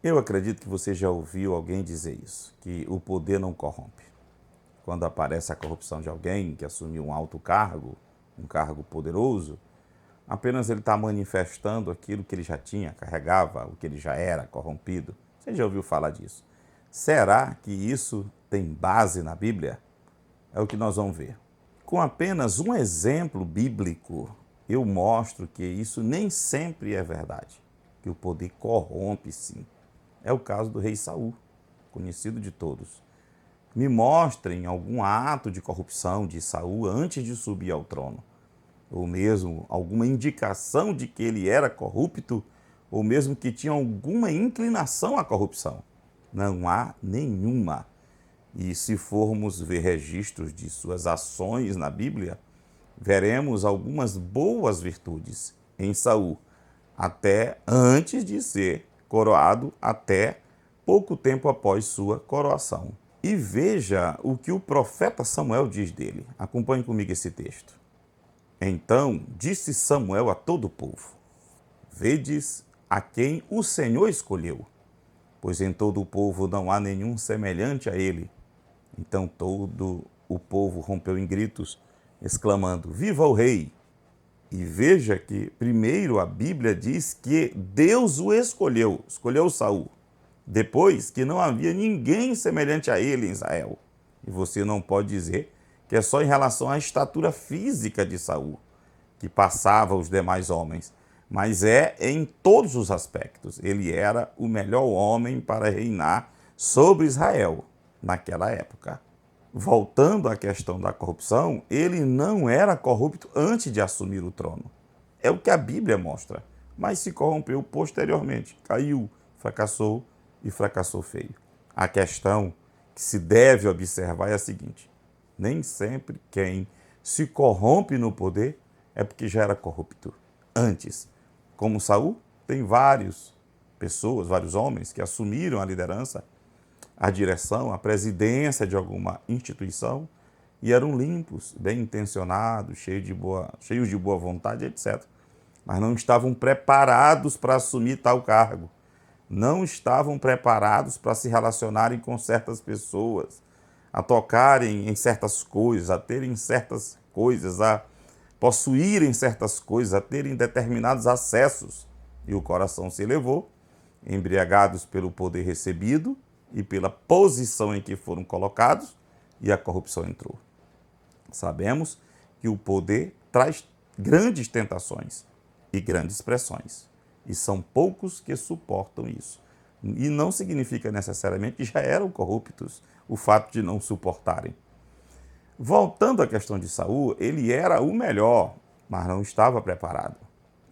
Eu acredito que você já ouviu alguém dizer isso, que o poder não corrompe. Quando aparece a corrupção de alguém que assumiu um alto cargo, um cargo poderoso, apenas ele está manifestando aquilo que ele já tinha, carregava, o que ele já era, corrompido. Você já ouviu falar disso? Será que isso tem base na Bíblia? É o que nós vamos ver. Com apenas um exemplo bíblico, eu mostro que isso nem sempre é verdade, que o poder corrompe sim. É o caso do rei Saul, conhecido de todos. Me mostrem algum ato de corrupção de Saul antes de subir ao trono, ou mesmo alguma indicação de que ele era corrupto, ou mesmo que tinha alguma inclinação à corrupção. Não há nenhuma. E se formos ver registros de suas ações na Bíblia, veremos algumas boas virtudes em Saul, até antes de ser coroado, até pouco tempo após sua coroação. E veja o que o profeta Samuel diz dele. Acompanhe comigo esse texto. Então disse Samuel a todo o povo: Vedes a quem o Senhor escolheu, pois em todo o povo não há nenhum semelhante a ele. Então todo o povo rompeu em gritos, exclamando: Viva o rei! E veja que primeiro a Bíblia diz que Deus o escolheu Saul. Depois que não havia ninguém semelhante a ele em Israel. E você não pode dizer que é só em relação à estatura física de Saul, que passava os demais homens, mas é em todos os aspectos. Ele era o melhor homem para reinar sobre Israel naquela época. Voltando à questão da corrupção, ele não era corrupto antes de assumir o trono. É o que a Bíblia mostra, mas se corrompeu posteriormente, caiu, fracassou e fracassou feio. A questão que se deve observar é a seguinte: nem sempre quem se corrompe no poder é porque já era corrupto antes. Como Saul, tem várias pessoas, vários homens que assumiram a liderança, a direção, a presidência de alguma instituição e eram limpos, bem intencionados, cheios de boa vontade, etc. Mas não estavam preparados para assumir tal cargo. Não estavam preparados para se relacionarem com certas pessoas, a tocarem em certas coisas, a terem certas coisas, a possuírem certas coisas, a terem determinados acessos. E o coração se elevou, embriagados pelo poder recebido e pela posição em que foram colocados, e a corrupção entrou. Sabemos que o poder traz grandes tentações e grandes pressões, e são poucos que suportam isso. E não significa necessariamente que já eram corruptos o fato de não suportarem. Voltando à questão de Saul, ele era o melhor, mas não estava preparado.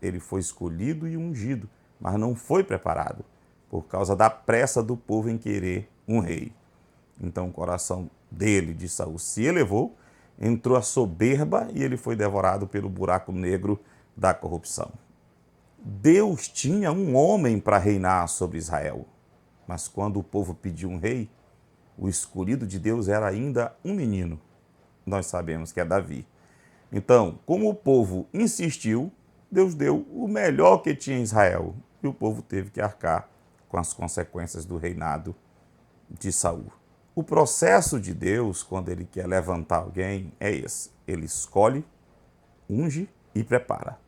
Ele foi escolhido e ungido, mas não foi preparado, por causa da pressa do povo em querer um rei. Então o coração dele, de Saul, se elevou, entrou a soberba e ele foi devorado pelo buraco negro da corrupção. Deus tinha um homem para reinar sobre Israel, mas quando o povo pediu um rei, o escolhido de Deus era ainda um menino. Nós sabemos que é Davi. Então, como o povo insistiu, Deus deu o melhor que tinha em Israel e o povo teve que arcar com as consequências do reinado de Saul. O processo de Deus, quando ele quer levantar alguém, é esse. Ele escolhe, unge e prepara.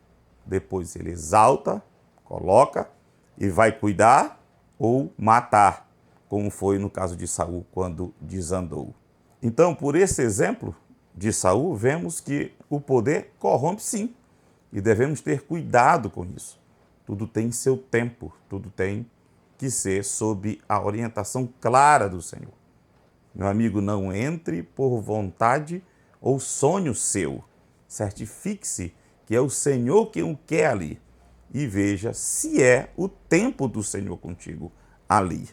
Depois ele exalta, coloca e vai cuidar ou matar, como foi no caso de Saul quando desandou. Então, por esse exemplo de Saul, vemos que o poder corrompe sim, e devemos ter cuidado com isso. Tudo tem seu tempo, tudo tem que ser sob a orientação clara do Senhor. Meu amigo, não entre por vontade ou sonho seu. Certifique-se que é o Senhor quem o quer ali e veja se é o tempo do Senhor contigo ali.